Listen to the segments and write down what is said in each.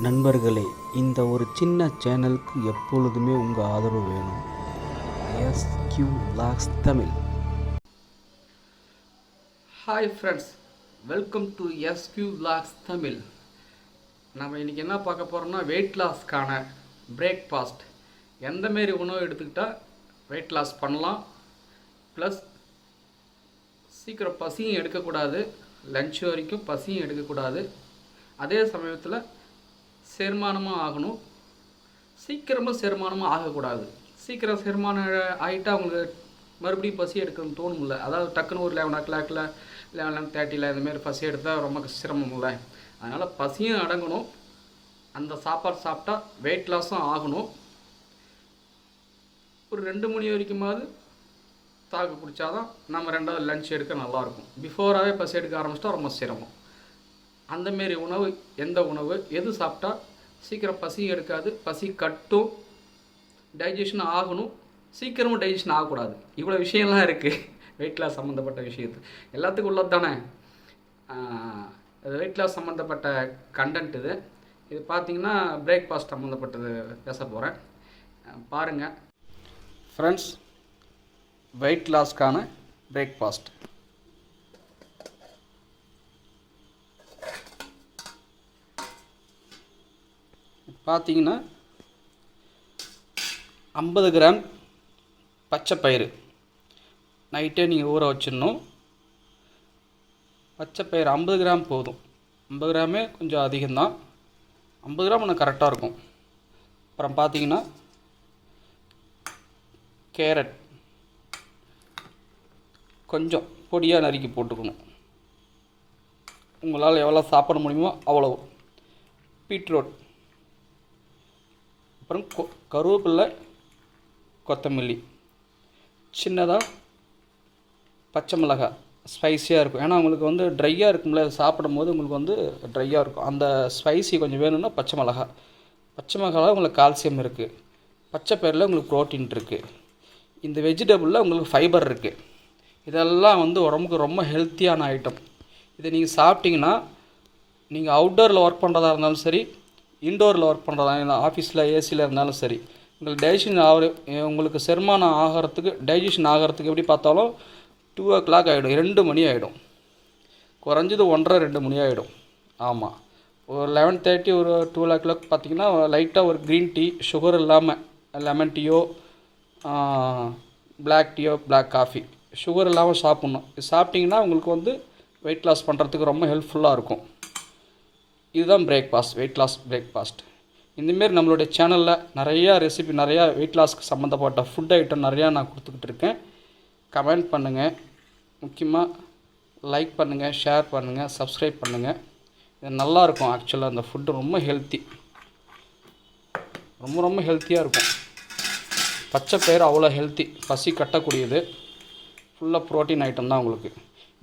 நண்பர்களே, இந்த ஒரு சின்ன சேனலுக்கு எப்பொழுதுமே உங்கள் ஆதரவு வேணும். எஸ்கியூ vlogs Tamil. Hi friends, welcome to எஸ்கியூ vlogs Tamil. நம்ம இன்றைக்கி என்ன பார்க்க போகிறோம்னா, வெயிட் லாஸ்க்கான பிரேக்ஃபாஸ்ட். எந்தமாரி உணவு எடுத்துக்கிட்டால் வெயிட் லாஸ் பண்ணலாம், ப்ளஸ் சீக்கிரம் பசியும் எடுக்கக்கூடாது, லஞ்ச் வரைக்கும் பசியும் எடுக்கக்கூடாது, அதே சமயத்தில் செரிமானமாக ஆகணும், சீக்கிரமாக செரிமானமாக ஆகக்கூடாது. சீக்கிரம் செரிமானம் ஆகிட்டால் அவங்களுக்கு மறுபடியும் பசி எடுக்கணும்னு தோணும்ல. அதாவது டக்குன்னு ஒரு 11 o'clock 11:30 இந்தமாரி பசி எடுத்தால் ரொம்ப சிரமம் இல்லை. அதனால் பசியும் அடங்கணும், அந்த சாப்பாடு சாப்பிட்டா வெயிட் லாஸும் ஆகணும். ஒரு 2 மணி வரைக்குமாவது தாக்கு பிடிச்சாதான் நம்ம ரெண்டாவது லஞ்ச் எடுக்க நல்லாயிருக்கும். பிஃபோராகவே பசி எடுக்க ஆரம்பிச்சிட்டா ரொம்ப சிரமம். அந்தமாரி உணவு, எந்த உணவு எது சாப்பிட்டா சீக்கிரம் பசி எடுக்காது, பசி கட்டும், டைஜஷன் ஆகணும், சீக்கிரமும் டைஜஷன் ஆகக்கூடாது. இவ்வளோ விஷயம்லாம் இருக்குது வெயிட் லாஸ் சம்மந்தப்பட்ட விஷயத்து. எல்லாத்துக்கும் உள்ளது தானே வெயிட் லாஸ் சம்மந்தப்பட்ட கண்டென்ட் இது. இது பார்த்திங்கன்னா பிரேக்ஃபாஸ்ட் சம்மந்தப்பட்டது பேச போகிறேன், பாருங்கள் ஃப்ரெண்ட்ஸ். வெயிட் லாஸ்க்கான பிரேக்ஃபாஸ்ட் பார்த்தீங்கன்னா 50 கிராம் பச்சை பயிறு நைட்டே நீங்கள் ஊற வச்சிடணும். பச்சை பயிறு 50 கிராம் போதும். 50 கிராமே கொஞ்சம் அதிகம்தான், 50 கிராம் ஒன்று கரெக்டாக இருக்கும். அப்புறம் பார்த்தீங்கன்னா கேரட் கொஞ்சம் பொடியாக நறுக்கி போட்டுக்கணும், உங்களால் எவ்வளோ சாப்பிட முடியுமோ அவ்வளோ. பீட்ரூட், அப்புறம் கருவேப்பிலை, கொத்தமல்லி, சின்னதாக பச்சை மிளகாய் ஸ்பைஸியாக இருக்கும். ஏன்னா உங்களுக்கு வந்து ட்ரையாக இருக்கும்ல, சாப்பிடும் போது உங்களுக்கு வந்து ட்ரையாக இருக்கும். அந்த ஸ்பைசி கொஞ்சம் வேணும்னா பச்சை மிளகாய் உங்களுக்கு கால்சியம் இருக்குது, பச்சை பயிரில் உங்களுக்கு ப்ரோட்டீன் இருக்குது, இந்த வெஜிடபிளில் உங்களுக்கு ஃபைபர் இருக்குது. இதெல்லாம் வந்து உடம்புக்கு ரொம்ப ஹெல்த்தியான ஐட்டம். இதை நீங்கள் சாப்பிட்டிங்கன்னா நீங்கள் அவுட்டோரில் ஒர்க் பண்ணுறதா இருந்தாலும் சரி, இன்டோரில் ஒர்க் பண்ணுறதா இருந்தால் ஆஃபீஸில் ஏசியில் இருந்தாலும் சரி, உங்களுக்கு உங்களுக்கு செரிமானம் ஆகிறதுக்கு, டைஜஷன் ஆகிறதுக்கு எப்படி பார்த்தாலும் 2 o'clock ஆகிடும், 2 மணி ஆகிடும். குறைஞ்சது 1:30-2 மணி ஆகிடும். ஆமாம், ஒரு 11:30 ஒரு 12 o'clock பார்த்திங்கன்னா லைட்டாக ஒரு க்ரீன் டீ, சுகர் இல்லாமல் லெமன் டீயோ பிளாக் டீயோ, பிளாக் காஃபி, சுகர் இல்லாமல் சாப்பிட்ணும். இது சாப்பிட்டிங்கன்னா உங்களுக்கு வந்து வெயிட் லாஸ் பண்ணுறதுக்கு ரொம்ப ஹெல்ப்ஃபுல்லாக இருக்கும். இதுதான் பிரேக்ஃபாஸ்ட், வெயிட் லாஸ் பிரேக்ஃபாஸ்ட். இந்தமாரி நம்மளுடைய சேனலில் நிறையா ரெசிபி, நிறையா வெயிட் லாஸ்க்கு சம்மந்தப்பட்ட ஃபுட் ஐட்டம் நிறையா நான் கொடுத்துக்கிட்டு இருக்கேன். கமெண்ட் பண்ணுங்கள், முக்கியமாக லைக் பண்ணுங்கள், ஷேர் பண்ணுங்கள், சப்ஸ்கிரைப் பண்ணுங்கள். இது நல்லாயிருக்கும். ஆக்சுவலாக அந்த ஃபுட்டு ரொம்ப ஹெல்த்தி, ரொம்ப ஹெல்த்தியாக இருக்கும். பச்சை பயிறு அவ்வளோ ஹெல்த்தி, பசி கட்டக்கூடியது, ஃபுல்லாக ப்ரோட்டீன் ஐட்டம் தான் உங்களுக்கு.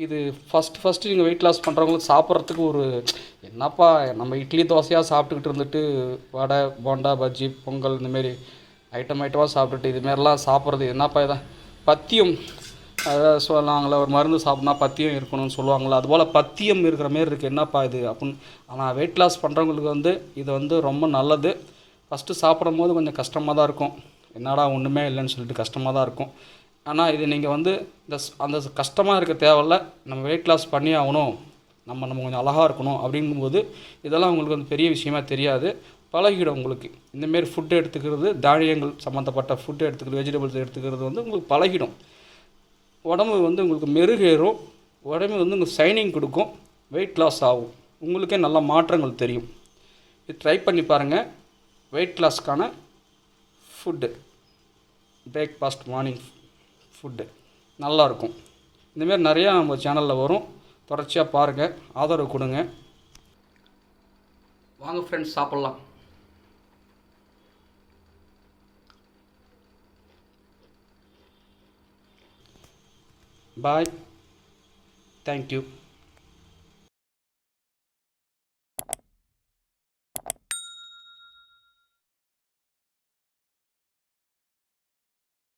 இது ஃபஸ்ட்டு நீங்கள் வெயிட் லாஸ் பண்ணுறவங்களுக்கு சாப்பிட்றதுக்கு ஒரு என்னப்பா நம்ம இட்லி தோசையாக சாப்பிட்டுக்கிட்டு இருந்துட்டு வடை, போண்டா, பஜ்ஜி, பொங்கல் இந்தமாரி ஐட்டமாக சாப்பிட்டுட்டு இதுமாரிலாம் சாப்பிட்றது என்னப்பா இதான் பத்தியம் அதாவது சொல்லுவாங்களே, ஒரு மருந்து சாப்பிட்னா பத்தியம் இருக்கணும்னு சொல்லுவாங்களே, அதுபோல் பத்தியம் இருக்கிற மாரி இருக்குது என்னப்பா இது அப்படின்னு. ஆனால் வெயிட் லாஸ் பண்ணுறவங்களுக்கு வந்து இது வந்து ரொம்ப நல்லது. ஃபஸ்ட்டு சாப்பிடும் போது கொஞ்சம் கஷ்டமாக தான் இருக்கும், என்னடா ஒன்றுமே இல்லைன்னு சொல்லிட்டு கஷ்டமாக தான் இருக்கும். ஆனால் இது நீங்கள் வந்து அந்த கஷ்டமாக இருக்க தேவையில்ல. நம்ம வெயிட் லாஸ் பண்ணி ஆகணும், நம்ம கொஞ்சம் அழகாக இருக்கணும் அப்படிங்கும்போது இதெல்லாம் உங்களுக்கு வந்து பெரிய விஷயமா தெரியாது, பழகிடும் உங்களுக்கு. இந்தமாரி ஃபுட்டு எடுத்துக்கிறது, தானியங்கள் சம்மந்தப்பட்ட ஃபுட்டு எடுத்துக்கிறது, வெஜிடபிள்ஸ் எடுத்துக்கிறது வந்து உங்களுக்கு பழகிடும். உடம்பு வந்து உங்களுக்கு மெருகேறும், உடம்பு வந்து உங்களுக்கு ஷைனிங் கொடுக்கும், வெயிட் லாஸ் ஆகும், உங்களுக்கே நல்ல மாற்றங்கள் தெரியும். இது ட்ரை பண்ணி பாருங்கள். வெயிட் லாஸ்க்கான ஃபுட்டு பிரேக்ஃபாஸ்ட், மார்னிங் ஃபுட்டு நல்லாயிருக்கும். இந்தமாரி நிறையா நம்ம சேனலில் வரும், தொடர்ச்சியாக பாருங்கள், ஆதரவு கொடுங்க. வாங்க ஃப்ரெண்ட்ஸ், சாப்பிட்லாம். பாய், தேங்க்யூ.